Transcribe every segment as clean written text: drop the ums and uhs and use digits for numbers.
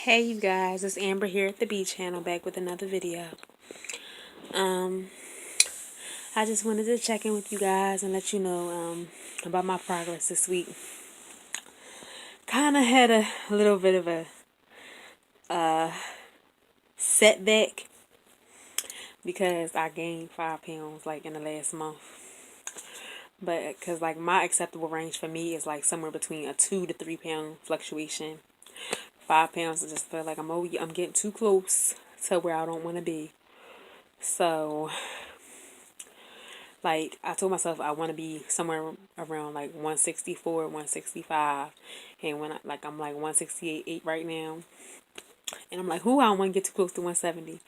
Hey you guys, it's Amber here at the B channel back with another video. Um, I just wanted to check in with you guys and let you know about my progress this week. Kind of had a little bit of a setback because I gained 5 pounds like in the last month. But because like my acceptable range for me is like somewhere between a 2 to 3 pound fluctuation. 5 pounds, I just feel like I'm getting too close to where I don't want to be. So, like, I told myself I want to be somewhere around like 164, 165. And I'm like 168 right now. And I'm like, I don't want to get too close to 170.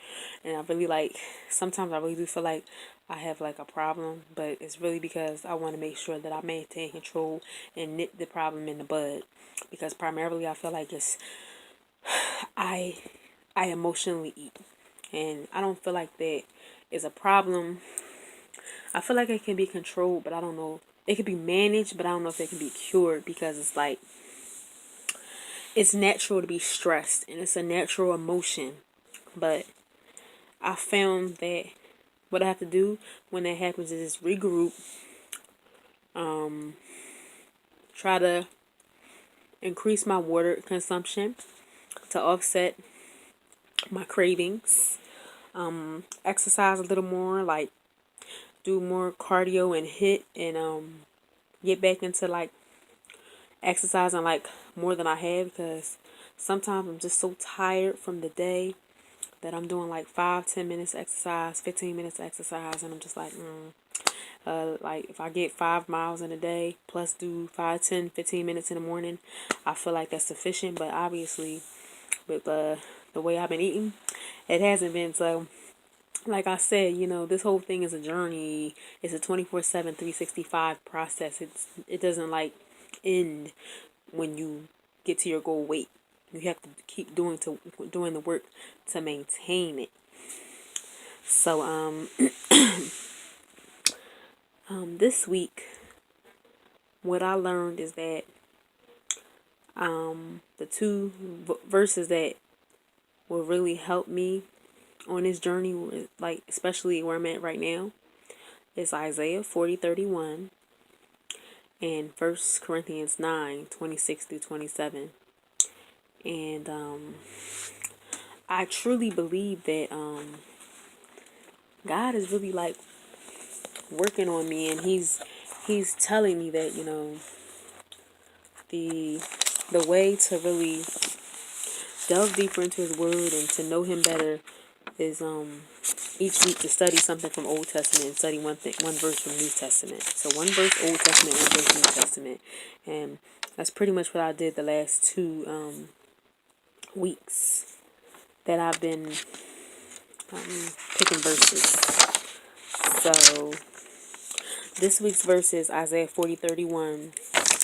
And I really sometimes I really do feel like I have like a problem. But it's really because I want to make sure that I maintain control and nip the problem in the bud. Because primarily I feel like I emotionally eat. And I don't feel like that is a problem. I feel like it can be controlled, but I don't know. It can be managed, but I don't know if it can be cured because it's like, it's natural to be stressed and it's a natural emotion. But I found that what I have to do when that happens is regroup, try to increase my water consumption to offset my cravings, exercise a little more, like do more cardio and hit and get back into like exercising like more than I have because sometimes I'm just so tired from the day that I'm doing like 5-10 minutes exercise, 15 minutes exercise, and I'm just like if I get 5 miles in a day plus do 5, 10, 15 minutes in the morning, I feel like that's sufficient. But obviously with the way I've been eating, it hasn't been. So like I said, this whole thing is a journey. It's a 24/7, 365 process. It doesn't like end when you get to your goal weight. You have to keep doing the work to maintain it. So this week what I learned is that the two verses that will really help me on this journey, like especially where I'm at right now, is Isaiah 40:31 and 1 Corinthians 9:26-27. And I truly believe that God is really like working on me, and he's telling me that the way to really delve deeper into his word and to know him better is each week to study something from Old Testament and study one verse from New Testament. So one verse Old Testament, one verse New Testament. And that's pretty much what I did the last 2 weeks that I've been picking verses. So this week's verse is Isaiah 40:31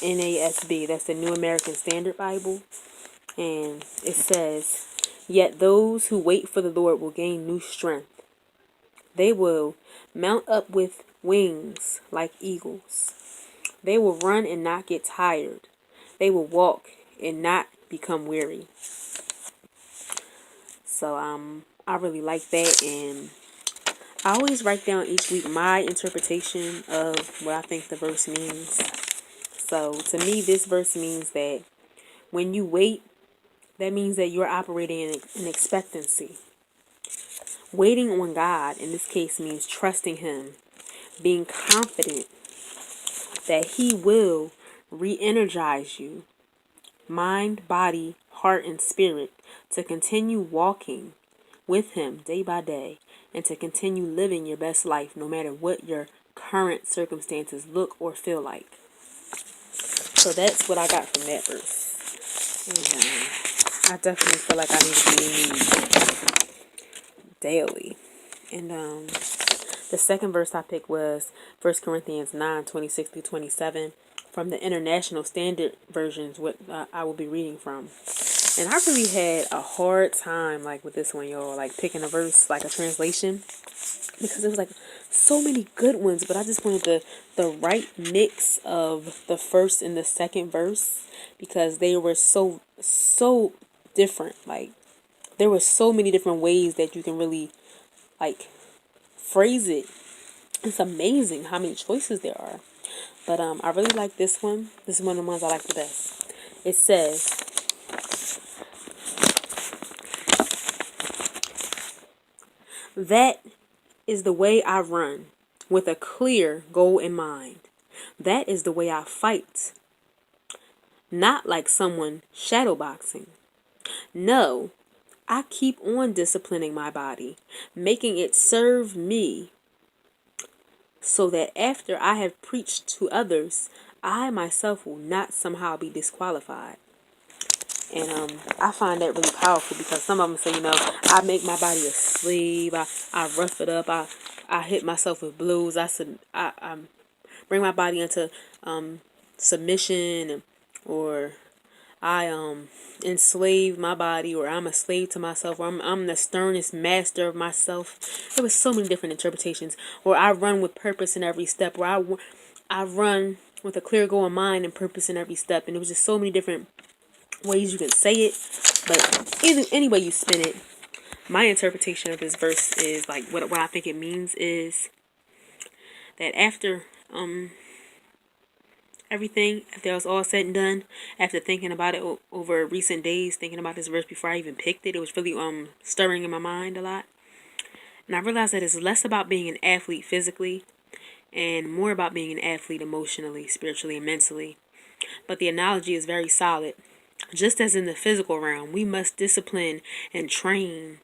NASB. That's the New American Standard Bible. And it says, "Yet those who wait for the Lord will gain new strength. They will mount up with wings like eagles. They will run and not get tired. They will walk and not become weary." So I really like that, and I always write down each week my interpretation of what I think the verse means. So to me, this verse means that when you wait, that means that you're operating in expectancy. Waiting on God, in this case, means trusting Him, being confident that He will re-energize you, mind, body, heart, and spirit, to continue walking with Him day by day and to continue living your best life no matter what your current circumstances look or feel like. So that's what I got from that verse. And I definitely feel like I need to be renewed daily. And the second verse I picked was 1 Corinthians 9:26-27 from the International Standard Versions, what I will be reading from. And I really had a hard time like with this one, y'all, like picking a verse, like a translation, because there was like so many good ones, but I just wanted the right mix of the first and the second verse because they were so different. Like, there were so many different ways that you can really, like, phrase it. It's amazing how many choices there are. But I really like this one. This is one of the ones I like the best. It says, that is the way I run, with a clear goal in mind. That is the way I fight. Not like someone shadowboxing. No, I keep on disciplining my body, making it serve me, so that after I have preached to others, I myself will not somehow be disqualified. And I find that really powerful, because some of them say, I make my body a slave. I rough it up. I hit myself with blows. I bring my body into submission, or I enslave my body, or I'm a slave to myself, or I'm the sternest master of myself. There was so many different interpretations. Or I run with purpose in every step. Or I run with a clear goal in mind and purpose in every step. And it was just so many different ways you can say it. But any way you spin it, my interpretation of this verse is, like, what I think it means is that after everything, after it was all said and done, after thinking about it over recent days, thinking about this verse before I even picked it, it was really stirring in my mind a lot. And I realized that it's less about being an athlete physically and more about being an athlete emotionally, spiritually, and mentally. But the analogy is very solid. Just as in the physical realm, we must discipline and train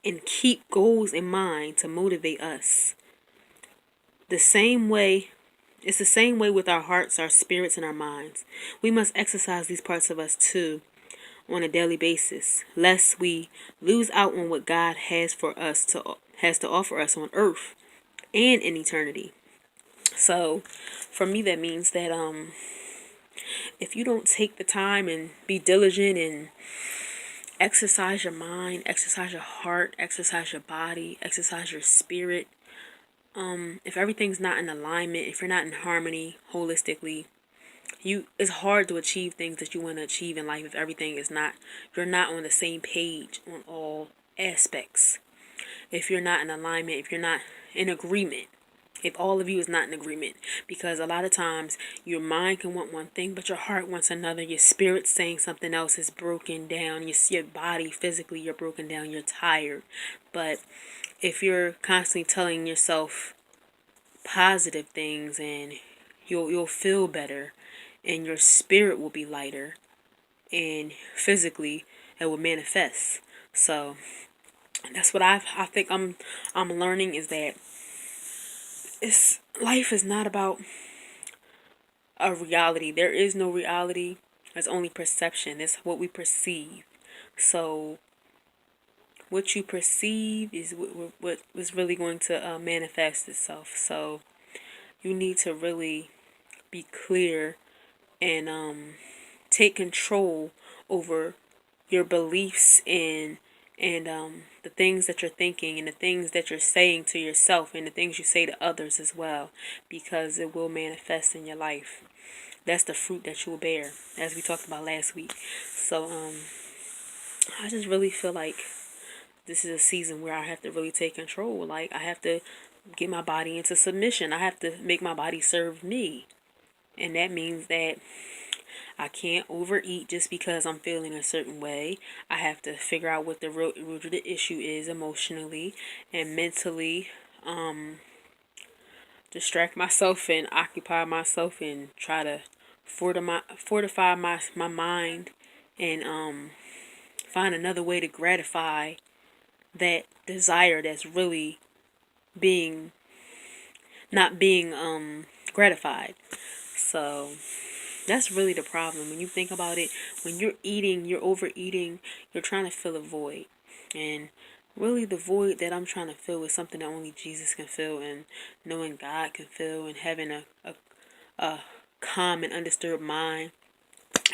and keep goals in mind to motivate us. It's the same way with our hearts, our spirits, and our minds. We must exercise these parts of us too on a daily basis, lest we lose out on what God has to offer us on earth and in eternity. So, for me, that means that if you don't take the time and be diligent and exercise your mind, exercise your heart, exercise your body, exercise your spirit, if everything's not in alignment, if you're not in harmony holistically, it's hard to achieve things that you want to achieve in life if you're not on the same page on all aspects. If you're not in alignment, if you're not in agreement, if all of you is not in agreement, because a lot of times your mind can want one thing, but your heart wants another. Your spirit's saying something else, is broken down. Your body physically, you're broken down. You're tired. But if you're constantly telling yourself positive things, and you'll feel better, and your spirit will be lighter, and physically it will manifest. So that's what I think I'm learning, is that life is not about a reality. There is no reality. There's only perception. It's what we perceive. So what you perceive is what is really going to manifest itself. So you need to really be clear and take control over your beliefs and the things that you're thinking, and the things that you're saying to yourself, and the things you say to others as well, because it will manifest in your life. That's the fruit that you will bear, as we talked about last week. So I just really feel like this is a season where I have to really take control. Like, I have to get my body into submission. I have to make my body serve me. And that means that I can't overeat just because I'm feeling a certain way. I have to figure out what the root of the issue is emotionally and mentally. Distract myself and occupy myself and try to fortify my mind, and find another way to gratify that desire that's really being not being gratified. So that's really the problem. When you think about it, when you're eating, you're overeating, you're trying to fill a void. And really the void that I'm trying to fill is something that only Jesus can fill, and knowing God can fill, and having a calm and undisturbed mind.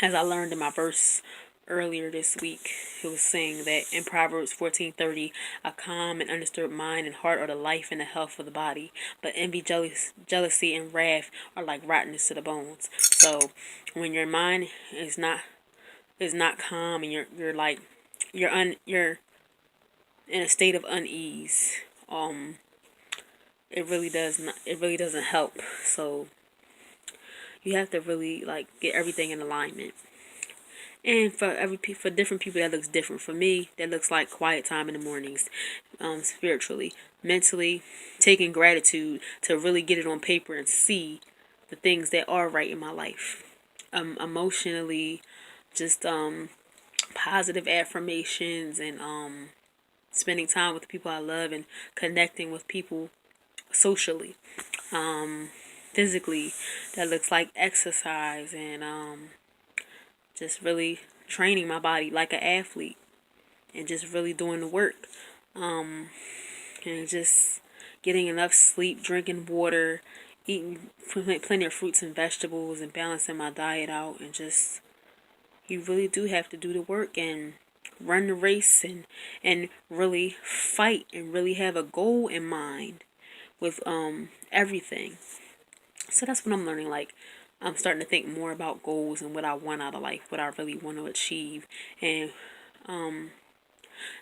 As I learned in my verse earlier this week, it was saying that in Proverbs 14:30, a calm and undisturbed mind and heart are the life and the health of the body, but envy, jealousy, and wrath are like rottenness to the bones. So when your mind is not is not calm, and you're like you're in a state of unease, it really does not, it really doesn't help. So you have to really like get everything in alignment. And for different people that looks different. For me, that looks like quiet time in the mornings, spiritually, mentally, taking gratitude to really get it on paper and see the things that are right in my life. Emotionally, just positive affirmations, and spending time with the people I love, and connecting with people socially. Physically, that looks like exercise, and just really training my body like an athlete, and just really doing the work, and just getting enough sleep, drinking water, eating plenty of fruits and vegetables, and balancing my diet out. And just, you really do have to do the work and run the race, and really fight, and really have a goal in mind with everything. So that's what I'm learning. Like, I'm starting to think more about goals and what I want out of life, what I really want to achieve. And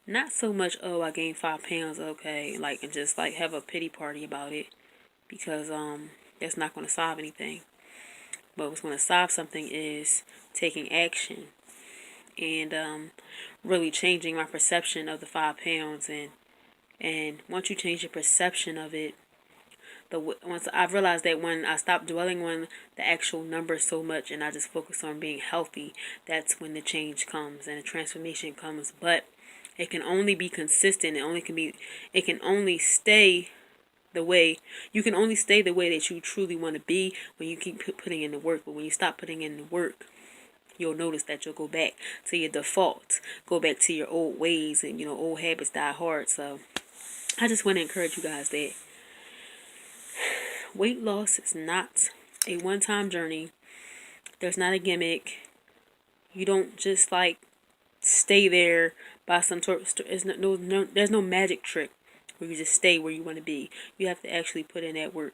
not so much, oh, I gained 5 pounds, okay, like, and just like have a pity party about it, because that's not going to solve anything. But what's going to solve something is taking action, and really changing my perception of the 5 pounds. And once you change your perception of it, once I've realized that when I stop dwelling on the actual number so much, and I just focus on being healthy, that's when the change comes and the transformation comes. But it can only be consistent. It can only stay the way, you can only stay the way that you truly want to be when you keep putting in the work. But when you stop putting in the work, you'll notice that you'll go back to your default, go back to your old ways, and old habits die hard. So I just want to encourage you guys that weight loss is not a one-time journey. There's not a gimmick. You don't just like stay there by some there's no magic trick where you just stay where you want to be. You have to actually put in that work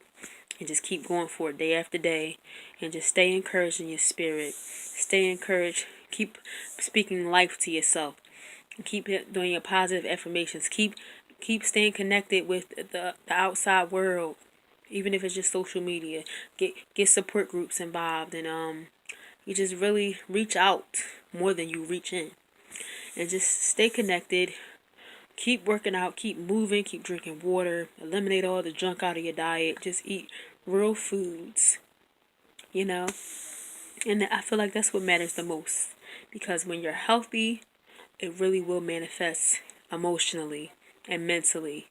and just keep going for it day after day, and just stay encouraged in your spirit. Stay encouraged. Keep speaking life to yourself. Keep doing your positive affirmations. Keep staying connected with the outside world, even if it's just social media. Get support groups involved, and you just really reach out more than you reach in, and just stay connected. Keep working out, keep moving, keep drinking water, eliminate all the junk out of your diet. Just eat real foods, and I feel like that's what matters the most, because when you're healthy, it really will manifest emotionally and mentally,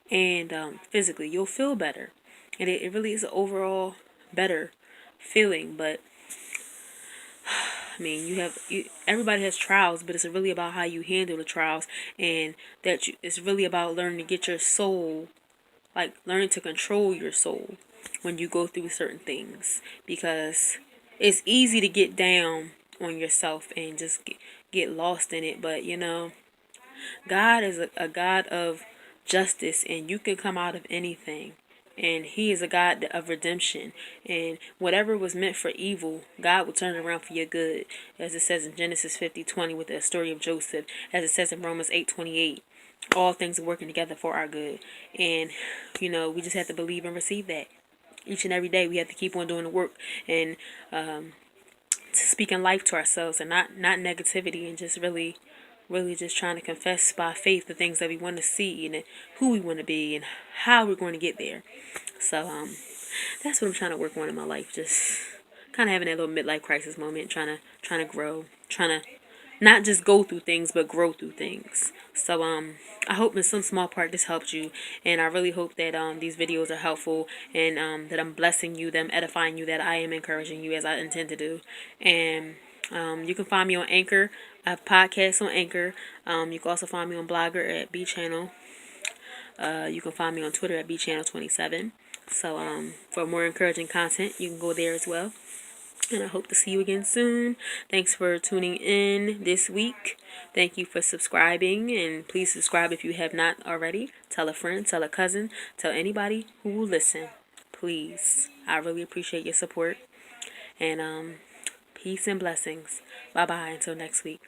and physically. You'll feel better, and it really is an overall better feeling. But I mean, everybody has trials, but it's really about how you handle the trials, and it's really about learning to get your soul, like learning to control your soul when you go through certain things, because it's easy to get down on yourself and just get lost in it. But God is a God of justice, and you can come out of anything. And He is a God of redemption. And whatever was meant for evil, God will turn it around for your good. As it says in Genesis 50:20 with the story of Joseph. As it says in Romans 8:28. All things are working together for our good. And, we just have to believe and receive that. Each and every day we have to keep on doing the work, and speaking life to ourselves, and not negativity, and just really just trying to confess by faith the things that we want to see, and who we want to be, and how we're going to get there. So that's what I'm trying to work on in my life. Just kind of having that little midlife crisis moment, trying to grow, trying to not just go through things, but grow through things. So I hope in some small part this helped you, and I really hope that these videos are helpful, and that I'm blessing you, that I'm edifying you, that I am encouraging you as I intend to do. And you can find me on Anchor. I have podcasts on Anchor. You can also find me on Blogger at B Channel. You can find me on Twitter at B Channel 27. So for more encouraging content, you can go there as well. And I hope to see you again soon. Thanks for tuning in this week. Thank you for subscribing. And please subscribe if you have not already. Tell a friend, tell a cousin, tell anybody who will listen. Please. I really appreciate your support. And peace. Peace and blessings. Bye bye until next week.